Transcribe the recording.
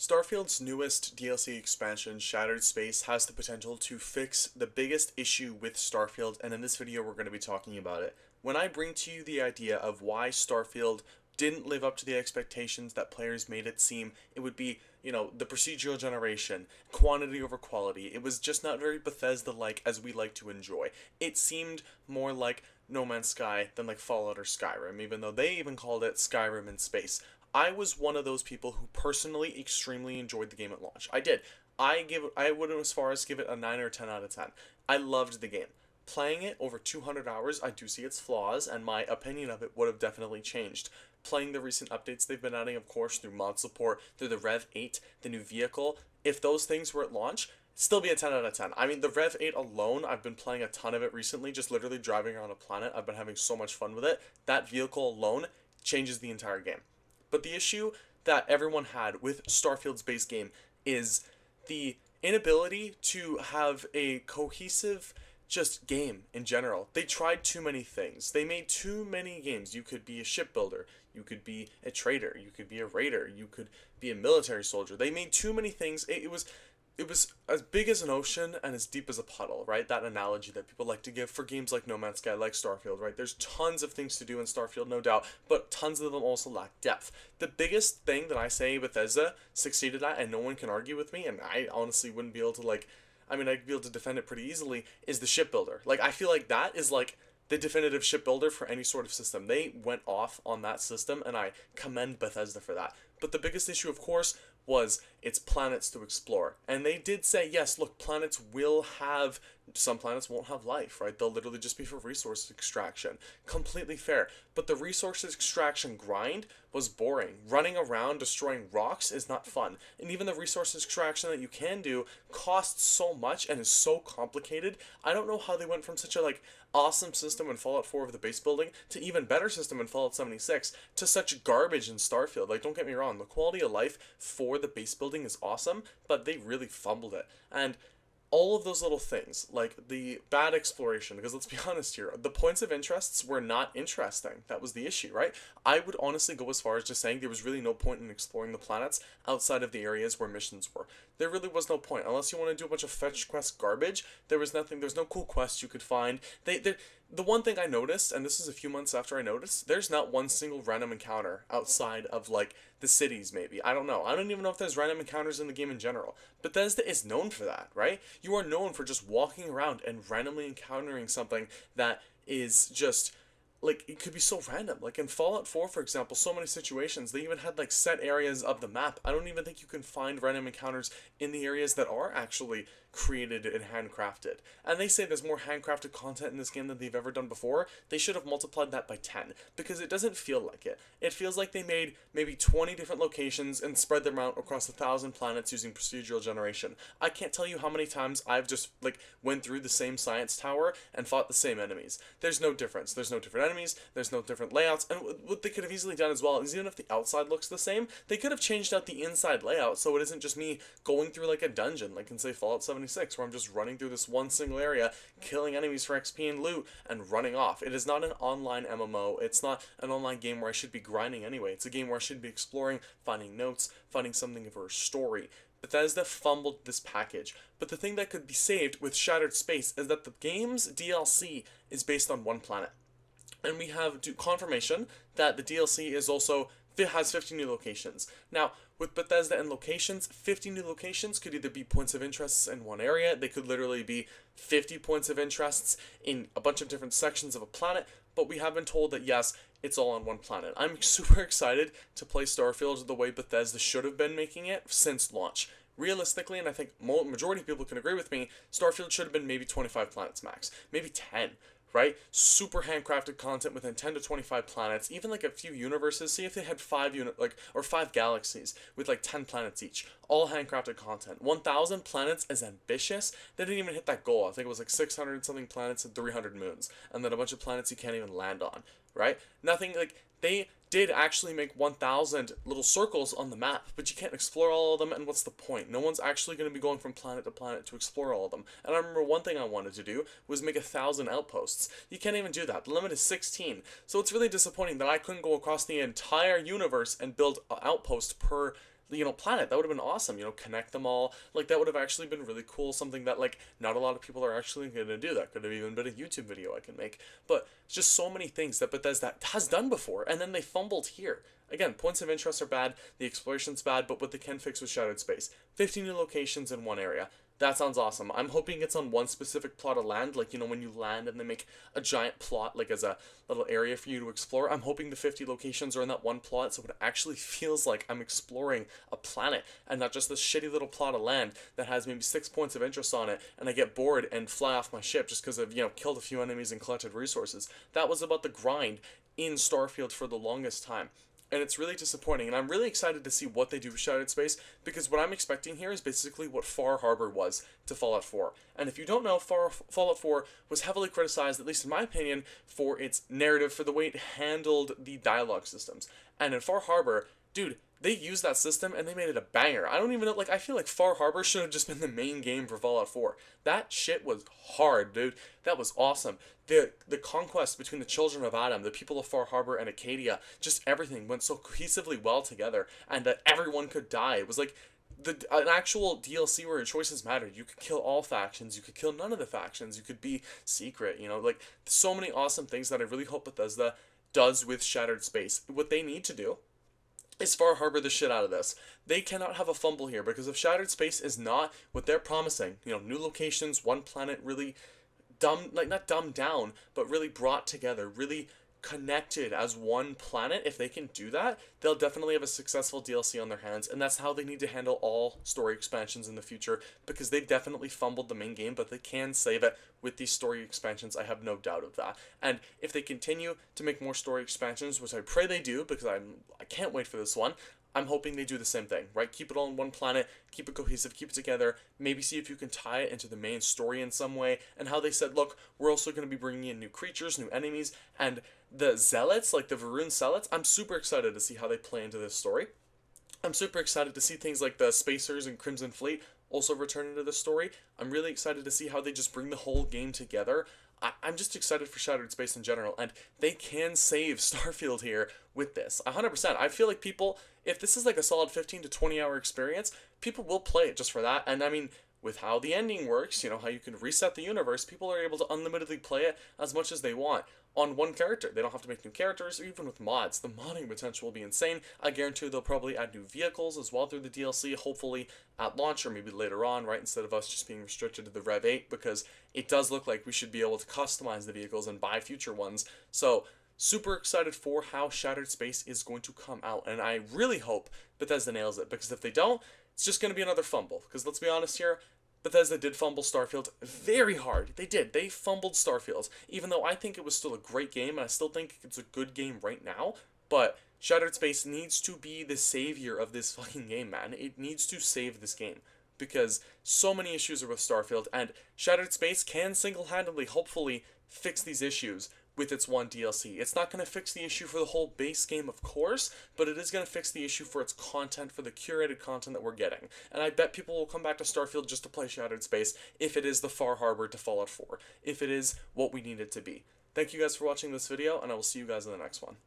Starfield's newest DLC expansion, Shattered Space, has the potential to fix the biggest issue with Starfield, and in this video we're going to be talking about it. When I bring to you the idea of why Starfield didn't live up to the expectations that players made it seem, it would be, the procedural generation, quantity over quality. It was just not very Bethesda-like as we like to enjoy. It seemed more like No Man's Sky than like Fallout or Skyrim, even though they even called it Skyrim in space. I was one of those people who personally extremely enjoyed the game at launch. I did. I would as far as give it a 9 or 10 out of 10. I loved the game. Playing it over 200 hours, I do see its flaws, and my opinion of it would have definitely changed. Playing the recent updates they've been adding, of course, through mod support, through the Rev 8, the new vehicle, if those things were at launch, still be a 10 out of 10. I mean, the Rev 8 alone, I've been playing a ton of it recently, just literally driving around a planet. I've been having so much fun with it. That vehicle alone changes the entire game. But the issue that everyone had with Starfield's base game is the inability to have a cohesive just game in general. They tried too many things. They made too many games. You could be a shipbuilder, you could be a trader, you could be a raider, you could be a military soldier. They made too many things. It was as big as an ocean and as deep as a puddle, right? That analogy that people like to give for games like No Man's Sky, like Starfield, right? There's tons of things to do in Starfield, no doubt, but tons of them also lack depth. The biggest thing that I say Bethesda succeeded at, and no one can argue with me, and I honestly wouldn't be able to I'd be able to defend it pretty easily, is the shipbuilder. Like, I feel like that is like the definitive shipbuilder for any sort of system. They went off on that system, and I commend Bethesda for that. But the biggest issue, of course, was its planets to explore. And they did say, yes, look, some planets won't have life, right? They'll literally just be for resource extraction. Completely fair. But the resource extraction grind was boring. Running around destroying rocks is not fun. And even the resource extraction that you can do costs so much and is so complicated. I don't know how they went from such a awesome system in Fallout 4 of the base building to even better system in Fallout 76 to such garbage in Starfield. Like, don't get me wrong, the quality of life for the base building is awesome, but they really fumbled it. And all of those little things, like the bad exploration, because let's be honest here, the points of interests were not interesting. That was the issue, right? I would honestly go as far as just saying there was really no point in exploring the planets outside of the areas where missions were. There really was no point. Unless you want to do a bunch of fetch quest garbage, there was no cool quests you could find. The one thing I noticed, and this is a few months after I noticed, there's not one single random encounter outside of the cities maybe. I don't know. I don't even know if there's random encounters in the game in general. Bethesda is known for that, right? You are known for just walking around and randomly encountering something that is just it could be so random. Like in Fallout 4, for example, so many situations, they even had set areas of the map. I don't even think you can find random encounters in the areas that are actually created and handcrafted. And they say there's more handcrafted content in this game than they've ever done before. They should have multiplied that by 10, because it doesn't feel like it. It feels like they made maybe 20 different locations and spread them out across 1,000 planets using procedural generation. I can't tell you how many times I've just went through the same science tower and fought the same enemies. There's no difference. There's no different enemies. There's no different layouts. And what they could have easily done as well is, even if the outside looks the same, they could have changed out the inside layout so it isn't just me going through a dungeon, like in say Fallout 76, where I'm just running through this one single area, killing enemies for XP and loot, and running off. It is not an online MMO. It's not an online game where I should be grinding anyway. It's a game where I should be exploring, finding notes, finding something for a story. Bethesda fumbled this package. But the thing that could be saved with Shattered Space is that the game's DLC is based on one planet. And we have confirmation that the DLC has 50 new locations. Now, with Bethesda and locations, 50 new locations could either be points of interest in one area, they could literally be 50 points of interests in a bunch of different sections of a planet, but we have been told that yes, it's all on one planet. I'm super excited to play Starfield the way Bethesda should have been making it since launch. Realistically, and I think majority of people can agree with me, Starfield should have been maybe 25 planets max, maybe 10. Right? Super handcrafted content within 10 to 25 planets, even a few universes. See if they had 5 galaxies with 10 planets each, all handcrafted content. 1,000 planets is ambitious. They didn't even hit that goal. I think it was 600 something planets and 300 moons, and then a bunch of planets you can't even land on, right? Nothing they did actually make 1,000 little circles on the map, but you can't explore all of them, and what's the point? No one's actually going to be going from planet to planet to explore all of them. And I remember one thing I wanted to do was make 1,000 outposts. You can't even do that. The limit is 16. So it's really disappointing that I couldn't go across the entire universe and build an outpost per planet. That would have been awesome. Connect them all. Like, that would have actually been really cool. Something that, like, not a lot of people are actually going to do. That could have even been a YouTube video I can make. But it's just so many things that Bethesda has done before, and then they fumbled here. Again, points of interest are bad, the exploration's bad, but what they can fix with Shattered Space. 50 new locations in one area. That sounds awesome. I'm hoping it's on one specific plot of land, like, when you land and they make a giant plot, like, as a little area for you to explore. I'm hoping the 50 locations are in that one plot, so it actually feels like I'm exploring a planet, and not just this shitty little plot of land that has maybe 6 points of interest on it, and I get bored and fly off my ship just because I've, killed a few enemies and collected resources. That was about the grind in Starfield for the longest time. And it's really disappointing, and I'm really excited to see what they do with Shattered Space, because what I'm expecting here is basically what Far Harbor was to Fallout 4. And if you don't know, Fallout 4 was heavily criticized, at least in my opinion, for its narrative, for the way it handled the dialogue systems. And in Far Harbor, dude, they used that system and they made it a banger. I don't even know, like, I feel like Far Harbor should have just been the main game for Fallout 4. That shit was hard, dude. That was awesome. The conquest between the children of Adam, the people of Far Harbor and Acadia, just everything went so cohesively well together, and that everyone could die. It was like an actual DLC where your choices mattered. You could kill all factions, you could kill none of the factions, you could be secret, like, so many awesome things that I really hope Bethesda does with Shattered Space. What they need to do is Far Harbor the shit out of this. They cannot have a fumble here, because if Shattered Space is not what they're promising, new locations, one planet, really not dumbed down, but really brought together, really connected as one planet, if they can do that, they'll definitely have a successful DLC on their hands, and that's how they need to handle all story expansions in the future, because they've definitely fumbled the main game, but they can save it with these story expansions. I have no doubt of that. And if they continue to make more story expansions, which I pray they do, because I can't wait for this one, I'm hoping they do the same thing, right? Keep it all on one planet, keep it cohesive, keep it together, maybe see if you can tie it into the main story in some way, and how they said, look, we're also going to be bringing in new creatures, new enemies, and the Zealots, like the Varun Zealots, I'm super excited to see how they play into this story. I'm super excited to see things like the Spacers and Crimson Fleet also return into the story. I'm really excited to see how they just bring the whole game together. I'm just excited for Shattered Space in general, and they can save Starfield here with this. 100%. I feel like people, if this is like a solid 15 to 20 hour experience, people will play it just for that. And I mean, with how the ending works, how you can reset the universe, people are able to unlimitedly play it as much as they want on one character. They don't have to make new characters, or even with mods. The modding potential will be insane. I guarantee they'll probably add new vehicles as well through the DLC, hopefully at launch or maybe later on, right, instead of us just being restricted to the Rev 8, because it does look like we should be able to customize the vehicles and buy future ones. So, super excited for how Shattered Space is going to come out, and I really hope Bethesda nails it, because if they don't, it's just going to be another fumble. Because let's be honest here, Bethesda did fumble Starfield very hard. They did. They fumbled Starfield, even though I think it was still a great game, and I still think it's a good game right now. But Shattered Space needs to be the savior of this fucking game, man. It needs to save this game, because so many issues are with Starfield, and Shattered Space can single-handedly, hopefully, fix these issues with its one DLC. It's not going to fix the issue for the whole base game, of course, but it is going to fix the issue for its content, for the curated content that we're getting. And I bet people will come back to Starfield just to play Shattered Space if it is the Far Harbor to Fallout 4, if it is what we need it to be. Thank you guys for watching this video, and I will see you guys in the next one.